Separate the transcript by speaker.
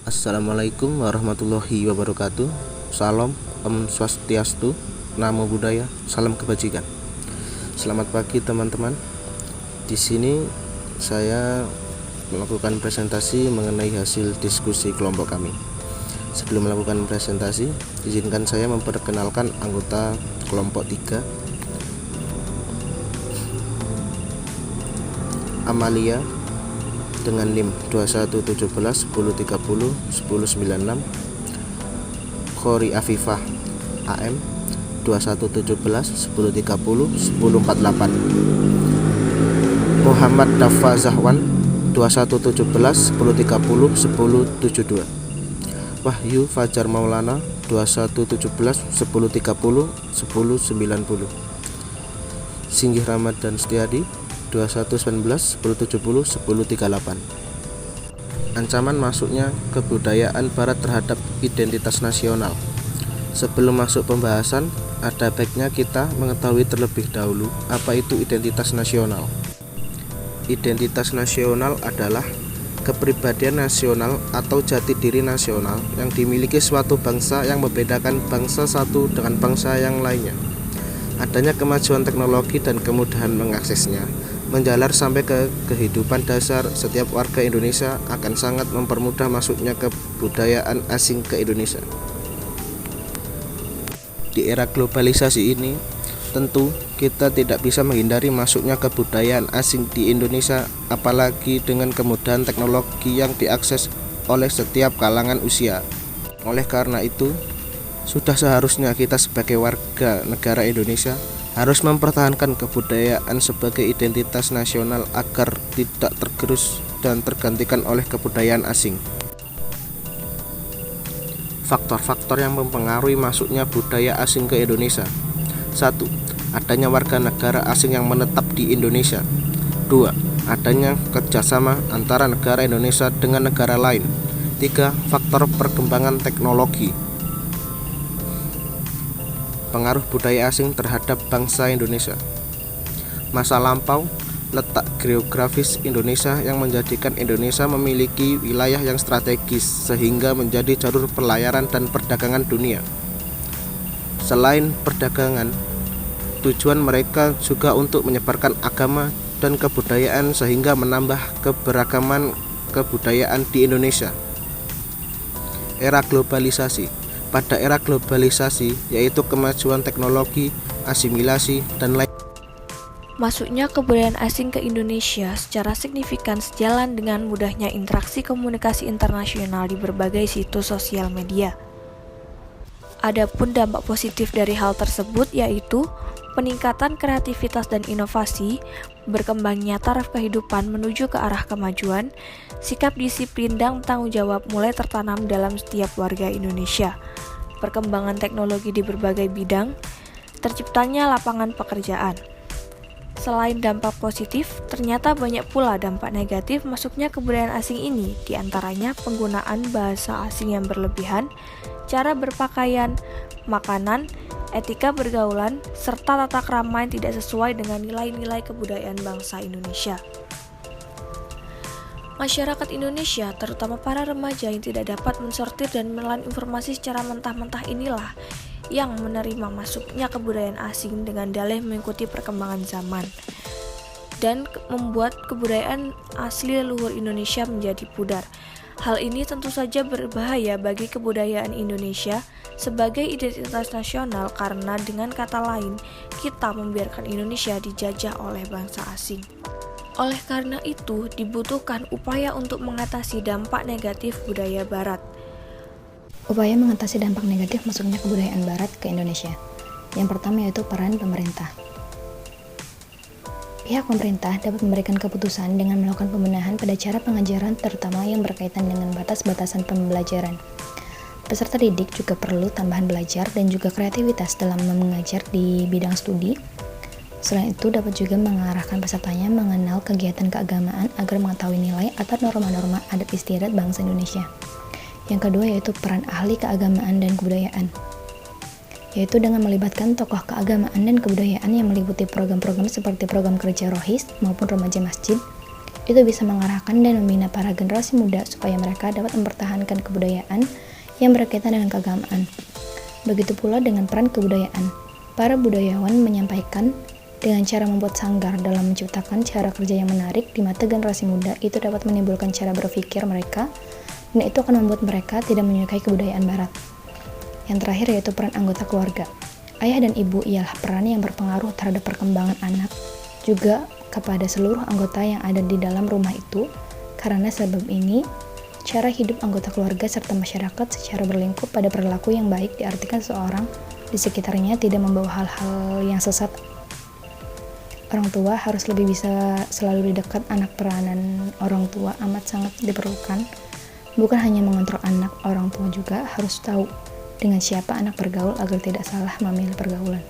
Speaker 1: Assalamualaikum warahmatullahi wabarakatuh. Salam, Om Swastiastu, Namo Buddhaya, salam kebajikan. Selamat pagi teman-teman. Di sini saya melakukan presentasi mengenai hasil diskusi kelompok kami. Sebelum melakukan presentasi, izinkan saya memperkenalkan anggota kelompok 3. Amalia dengan NIM 2117 1030 1096, Khori Afifah AM 2117 1030 1048, Muhammad Dafa Zahwan 2117 1030 1072, Wahyu Fajar Maulana 2117 1030 1090, Singgih Ramadan Setiadi 2119 1070 1038. Ancaman masuknya kebudayaan barat terhadap identitas nasional. Sebelum masuk pembahasan, ada baiknya kita mengetahui terlebih dahulu apa itu identitas nasional. Identitas nasional adalah kepribadian nasional atau jati diri nasional yang dimiliki suatu bangsa yang membedakan bangsa satu dengan bangsa yang lainnya. Adanya kemajuan teknologi dan kemudahan mengaksesnya menjalar sampai ke kehidupan dasar setiap warga Indonesia akan sangat mempermudah masuknya kebudayaan asing ke Indonesia. Di era globalisasi ini, tentu kita tidak bisa menghindari masuknya kebudayaan asing di Indonesia, apalagi dengan kemudahan teknologi yang diakses oleh setiap kalangan usia. Oleh karena itu, sudah seharusnya kita sebagai warga negara Indonesia harus mempertahankan kebudayaan sebagai identitas nasional agar tidak tergerus dan tergantikan oleh kebudayaan asing. Faktor-faktor yang mempengaruhi masuknya budaya asing ke Indonesia. 1. Adanya warga negara asing yang menetap di Indonesia. 2. Adanya kerjasama antara negara Indonesia dengan negara lain. 3. Faktor perkembangan teknologi. Pengaruh budaya asing terhadap bangsa Indonesia. Masa lampau, letak geografis Indonesia yang menjadikan Indonesia memiliki wilayah yang strategis sehingga menjadi jalur pelayaran dan perdagangan dunia. Selain perdagangan, tujuan mereka juga untuk menyebarkan agama dan kebudayaan sehingga menambah keberagaman kebudayaan di Indonesia. Era globalisasi. Pada era globalisasi, yaitu kemajuan teknologi, asimilasi, dan lain.
Speaker 2: Masuknya kebudayaan asing ke Indonesia secara signifikan sejalan dengan mudahnya interaksi komunikasi internasional di berbagai situs sosial media. Adapun dampak positif dari hal tersebut yaitu peningkatan kreativitas dan inovasi, berkembangnya taraf kehidupan menuju ke arah kemajuan, sikap disiplin dan tanggung jawab mulai tertanam dalam setiap warga Indonesia, perkembangan teknologi di berbagai bidang, terciptanya lapangan pekerjaan. Selain dampak positif, ternyata banyak pula dampak negatif masuknya kebudayaan asing ini, diantaranya penggunaan bahasa asing yang berlebihan, cara berpakaian, makanan, etika bergaulan, serta tata krama yang tidak sesuai dengan nilai-nilai kebudayaan bangsa Indonesia. Masyarakat Indonesia, terutama para remaja yang tidak dapat mensortir dan menelan informasi secara mentah-mentah inilah yang menerima masuknya kebudayaan asing dengan dalih mengikuti perkembangan zaman dan membuat kebudayaan asli leluhur Indonesia menjadi pudar. Hal ini tentu saja berbahaya bagi kebudayaan Indonesia sebagai identitas nasional karena dengan kata lain, kita membiarkan Indonesia dijajah oleh bangsa asing. Oleh karena itu, dibutuhkan upaya untuk mengatasi dampak negatif budaya barat.
Speaker 3: Upaya mengatasi dampak negatif masuknya kebudayaan barat ke Indonesia. Yang pertama yaitu peran pemerintah. Pihak pemerintah dapat memberikan keputusan dengan melakukan pembenahan pada cara pengajaran terutama yang berkaitan dengan batas-batasan pembelajaran. Peserta didik juga perlu tambahan belajar dan juga kreativitas dalam mengajar di bidang studi. Selain itu dapat juga mengarahkan pesertanya mengenal kegiatan keagamaan agar mengetahui nilai atau norma-norma adat istiadat bangsa Indonesia. Yang kedua yaitu peran ahli keagamaan dan kebudayaan, yaitu dengan melibatkan tokoh keagamaan dan kebudayaan yang meliputi program-program seperti program kerja rohis maupun remaja masjid itu bisa mengarahkan dan membina para generasi muda supaya mereka dapat mempertahankan kebudayaan yang berkaitan dengan keagamaan. Begitu pula dengan peran kebudayaan. Para budayawan menyampaikan dengan cara membuat sanggar dalam menciptakan cara kerja yang menarik di mata generasi muda itu dapat menimbulkan cara berpikir mereka dan itu akan membuat mereka tidak menyukai kebudayaan barat. Yang terakhir yaitu peran anggota keluarga. Ayah dan ibu ialah peran yang berpengaruh terhadap perkembangan anak, juga kepada seluruh anggota yang ada di dalam rumah itu. Karena sebab ini, cara hidup anggota keluarga serta masyarakat secara berlingkup pada perilaku yang baik diartikan seseorang di sekitarnya tidak membawa hal-hal yang sesat. Orang tua harus lebih bisa selalu di dekat anak. Peranan orang tua amat sangat diperlukan. Bukan hanya mengontrol anak, orang tua juga harus tahu dengan siapa anak bergaul agar tidak salah memilih pergaulan.